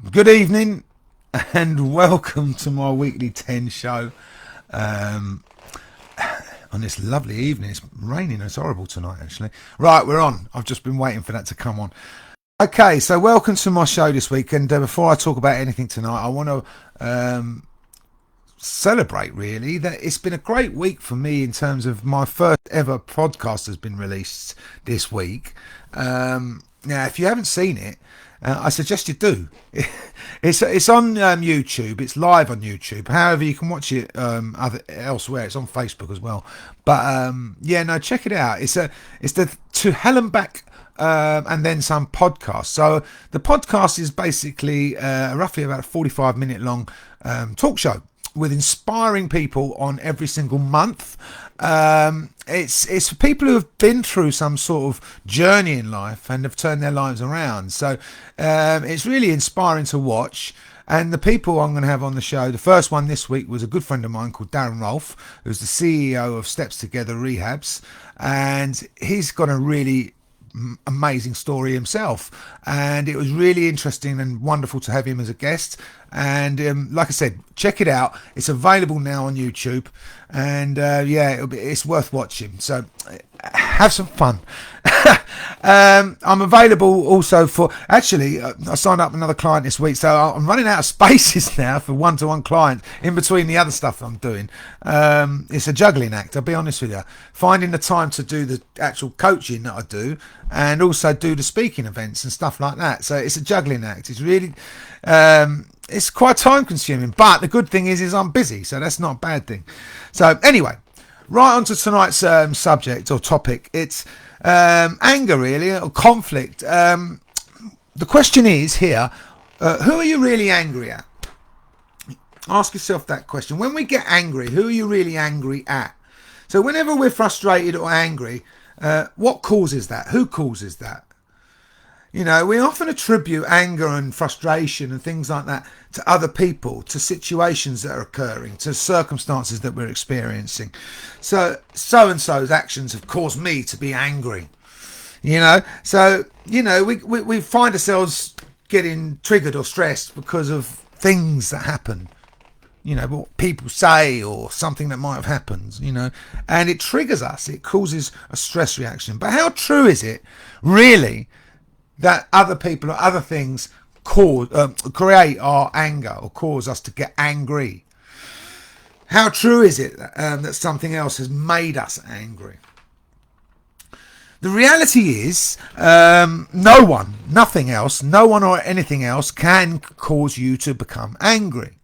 Good evening and welcome to my weekly 10 show on this lovely evening. It's raining, it's horrible tonight actually. Right, we're on. I've just been waiting for that to come on. Okay, so welcome to my show this week, and before I talk about anything tonight, I want to celebrate really that it's been a great week for me in terms of my first ever podcast has been released this week. Now, if you haven't seen it, I suggest you do. It's on YouTube. It's live on YouTube. However, you can watch it elsewhere. It's on Facebook as well. But check it out. It's the To Hell and Back and Then Some podcast. So the podcast is basically roughly about a 45-minute long talk show with inspiring people on every single month. It's for people who have been through some sort of journey in life and have turned their lives around. So it's really inspiring to watch. And the people I'm going to have on the show, the first one this week was a good friend of mine called Darren Rolfe, who's the CEO of Steps Together Rehabs. And he's got a really amazing story himself, and it was really interesting and wonderful to have him as a guest. And like I said, check it out. It's available now on YouTube, and it's worth watching. So have some fun. I'm available also for actually I signed up another client this week, so I'm running out of spaces now for one-to-one clients in between the other stuff I'm doing. It's a juggling act, I'll be honest with you, finding the time to do the actual coaching that I do and also do the speaking events and stuff like that. So it's a juggling act. It's really it's quite time consuming, but the good thing is I'm busy, so that's not a bad thing. So anyway, right on to tonight's subject or topic. It's anger, really, or conflict. The question is here, who are you really angry at? Ask yourself that question. When we get angry, who are you really angry at? So whenever we're frustrated or angry, what causes that? Who causes that? You know, we often attribute anger and frustration and things like that to other people, to situations that are occurring, to circumstances that we're experiencing. So-and-so's actions have caused me to be angry. You know, so, you know, we find ourselves getting triggered or stressed because of things that happen. You know, what people say or something that might have happened, you know, and it triggers us. It causes a stress reaction. But how true is it, really, that other people or other things create our anger or cause us to get angry? How true is it that something else has made us angry? The reality is no one or anything else can cause you to become angry.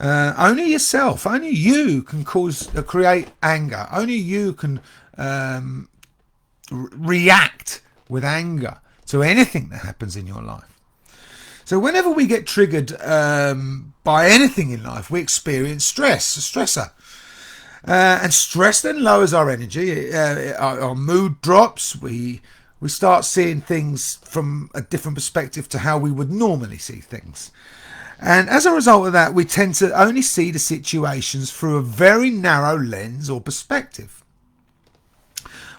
Only yourself, only you can create anger. Only you can react with anger to anything that happens in your life. So whenever we get triggered by anything in life, we experience stress, a stressor. And stress then lowers our energy, our mood drops, we start seeing things from a different perspective to how we would normally see things. And as a result of that, we tend to only see the situations through a very narrow lens or perspective.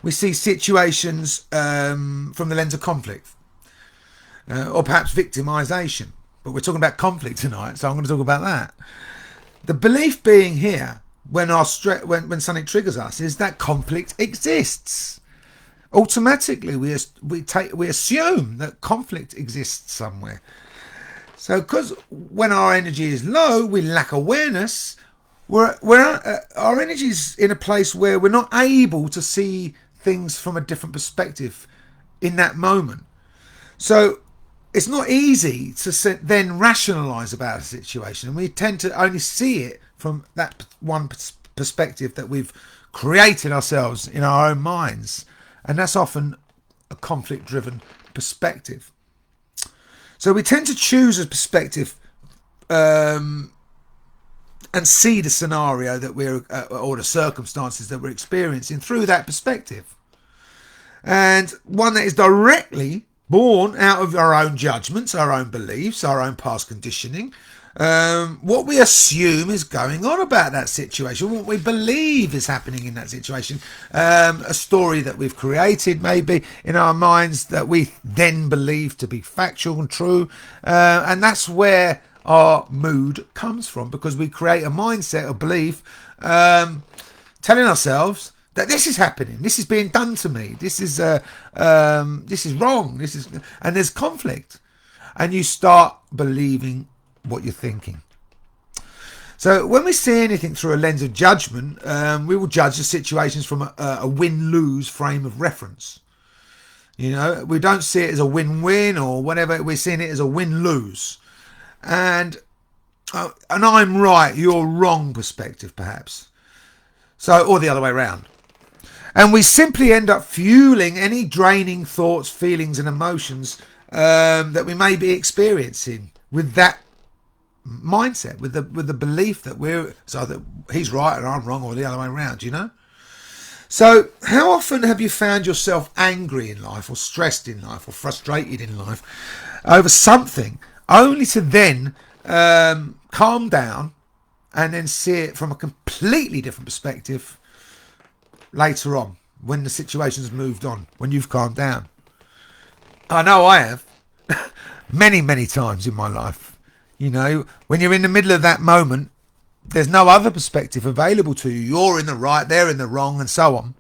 We see situations from the lens of conflict or perhaps victimization. But we're talking about conflict tonight, so I'm going to talk about that. The belief being here, when when something triggers us, is that conflict exists. Automatically, we assume that conflict exists somewhere. So, because when our energy is low, we lack awareness. Our energy is in a place where we're not able to see things from a different perspective in that moment. So, it's not easy to then rationalize about a situation, and we tend to only see it from that one perspective that we've created ourselves in our own minds, and that's often a conflict-driven perspective. So we tend to choose a perspective and see the scenario that or the circumstances that we're experiencing through that perspective. And one that is directly born out of our own judgments, our own beliefs, our own past conditioning, what we assume is going on about that situation, what we believe is happening in that situation, a story that we've created maybe in our minds that we then believe to be factual and true, and that's where our mood comes from, because we create a mindset of belief, telling ourselves that this is happening, this is being done to me, this is wrong, and there's conflict, and you start believing what you're thinking. So when we see anything through a lens of judgment, we will judge the situations from a win-lose frame of reference. You know, we don't see it as a win-win or whatever. We're seeing it as a win-lose, and I'm right, you're wrong perspective, perhaps. So, or the other way around. And we simply end up fueling any draining thoughts, feelings, and emotions that we may be experiencing with that mindset, with the belief that that he's right and I'm wrong, or the other way around, you know. So how often have you found yourself angry in life, or stressed in life, or frustrated in life over something, only to then calm down and then see it from a completely different perspective later on, when the situation's moved on, when you've calmed down? I know I have many times in my life. You know, when you're in the middle of that moment, there's no other perspective available to you. You're in the right, they're in the wrong, and so on.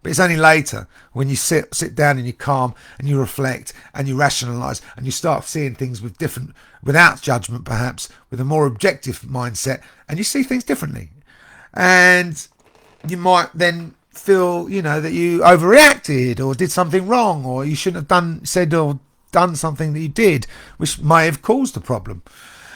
But it's only later, when you sit down and you calm and you reflect and you rationalise and you start seeing things without judgment, perhaps, with a more objective mindset, and you see things differently. And you might then feel, you know, that you overreacted or did something wrong, or you shouldn't have said or done something that you did, which may have caused the problem.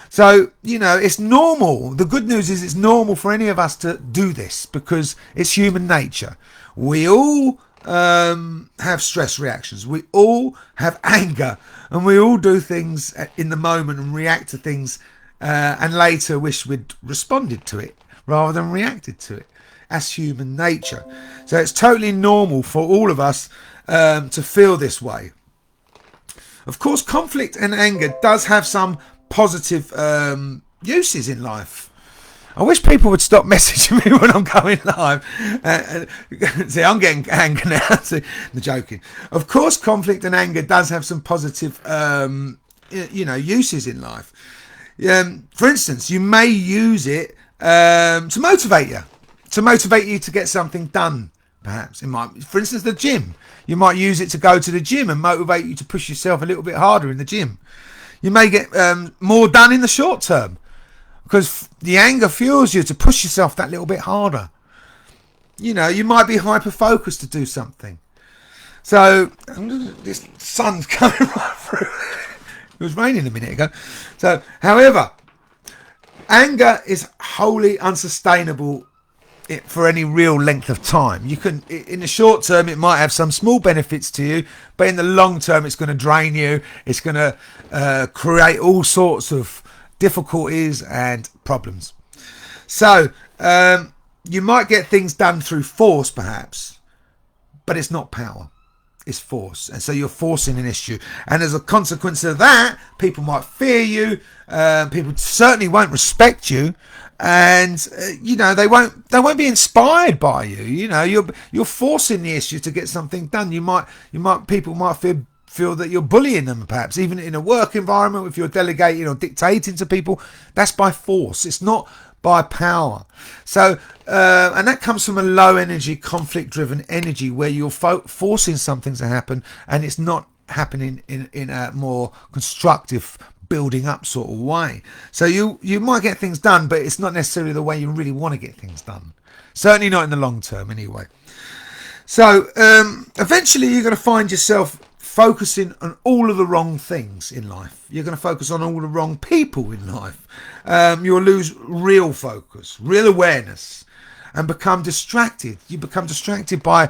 So, you know, it's normal. The good news is it's normal for any of us to do this, because it's human nature. We all have stress reactions. We all have anger, and we all do things in the moment and react to things and later wish we'd responded to it rather than reacted to it. That's human nature. So it's totally normal for all of us to feel this way. Of course, conflict and anger does have some positive uses in life. I wish people would stop messaging me when I'm going live. See, I'm getting anger now. See, I'm joking. Of course, conflict and anger does have some positive, uses in life. For instance, you may use it to motivate you to get something done. Perhaps for instance, the gym. You might use it to go to the gym and motivate you to push yourself a little bit harder in the gym. You may get more done in the short term, because the anger fuels you to push yourself that little bit harder. You know, you might be hyper-focused to do something. So, this sun's coming right through. It was raining a minute ago. So, however, anger is wholly unsustainable for any real length of time. You can, in the short term, it might have some small benefits to you, but in the long term, it's going to drain you. It's going to create all sorts of difficulties and problems. So you might get things done through force, perhaps, but it's not power. It's force. And so you're forcing an issue, and as a consequence of that, people might fear you. People certainly won't respect you, and they won't be inspired by you. You know, you're forcing the issue to get something done. People might feel that you're bullying them, perhaps even in a work environment. If you're delegating or dictating to people, that's by force. It's not by power. So and that comes from a low energy, conflict driven energy, where you're forcing something to happen, and it's not happening in a more constructive, building up sort of way. So you might get things done, but it's not necessarily the way you really want to get things done. Certainly not in the long term anyway. So eventually you're going to find yourself focusing on all of the wrong things in life. You're going to focus on all the wrong people in life. You'll lose real focus, real awareness, and become distracted. You become distracted by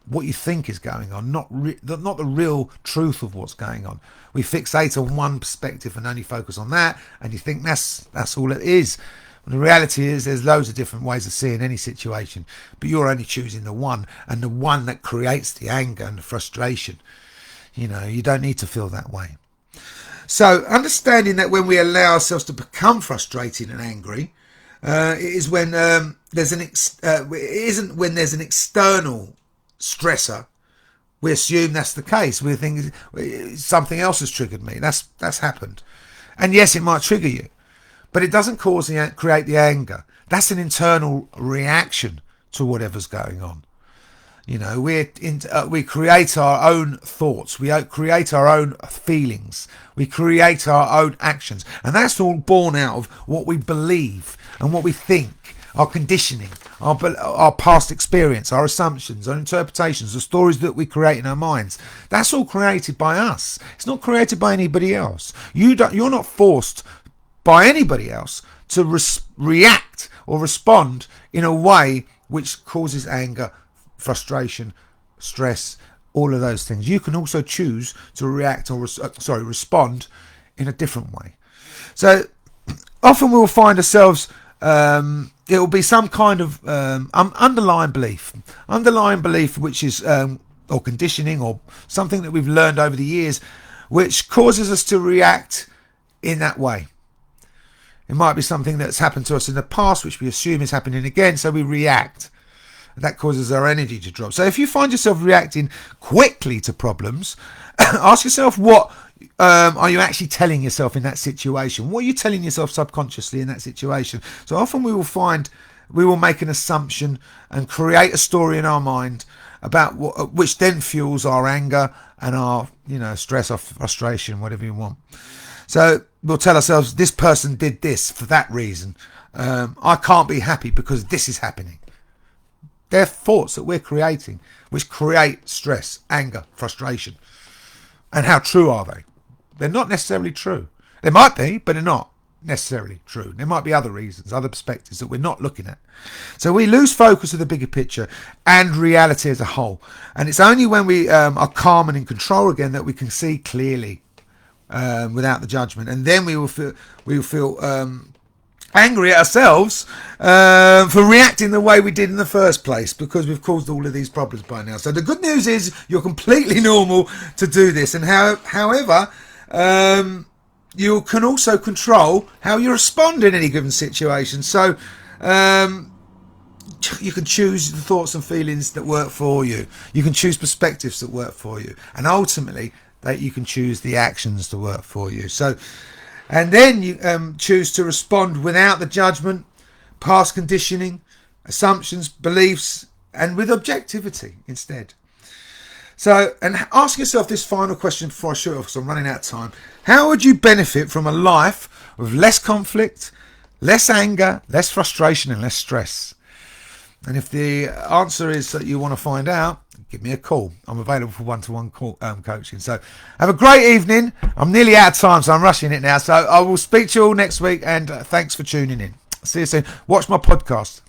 what you think is going on, not the real truth of what's going on. We fixate on one perspective and only focus on that, and you think that's all it is. And the reality is there's loads of different ways of seeing any situation, but you're only choosing the one, and the one that creates the anger and the frustration. You know, you don't need to feel that way. So understanding that when we allow ourselves to become frustrated and angry, it is when it isn't when there's an external stressor. We assume that's the case. We think something else has triggered me. That's happened, and yes, it might trigger you, but it doesn't create the anger. That's an internal reaction to whatever's going on. You know, we create our own thoughts. We create our own feelings. We create our own actions. And that's all born out of what we believe and what we think, our conditioning, our past experience, our assumptions, our interpretations, the stories that we create in our minds. That's all created by us. It's not created by anybody else. You're not forced by anybody else to react or respond in a way which causes anger, frustration, stress, all of those things. You can also choose to react or respond in a different way. So often we'll find ourselves, it will be some kind of underlying belief which is or conditioning or something that we've learned over the years which causes us to react in that way. It might be something that's happened to us in the past which we assume is happening again, so we react. That causes our energy to drop. So if you find yourself reacting quickly to problems, ask yourself, what are you actually telling yourself in that situation? What are you telling yourself subconsciously in that situation? So often we will make an assumption and create a story in our mind about which then fuels our anger and our stress or frustration, whatever you want. So we'll tell ourselves, this person did this for that reason. I can't be happy because this is happening. They're thoughts that we're creating, which create stress, anger, frustration. And how true are they? They're not necessarily true. They might be, but they're not necessarily true. There might be other reasons, other perspectives that we're not looking at. So we lose focus of the bigger picture and reality as a whole. And it's only when we are calm and in control again that we can see clearly without the judgment. And then we will feel angry at ourselves for reacting the way we did in the first place, because we've caused all of these problems by now. So the good news is you're completely normal to do this, and however you can also control how you respond in any given situation. So you can choose the thoughts and feelings that work for you. You can choose perspectives that work for you, and ultimately that you can choose the actions to work for you. So and then you choose to respond without the judgment, past conditioning, assumptions, beliefs, and with objectivity instead. So, and ask yourself this final question before I shoot off, because I'm running out of time. How would you benefit from a life with less conflict, less anger, less frustration, and less stress? And if the answer is that you want to find out, give me a call. I'm available for one-to-one coaching. So have a great evening. I'm nearly out of time, so I'm rushing it now. So I will speak to you all next week, and thanks for tuning in. See you soon. Watch my podcast.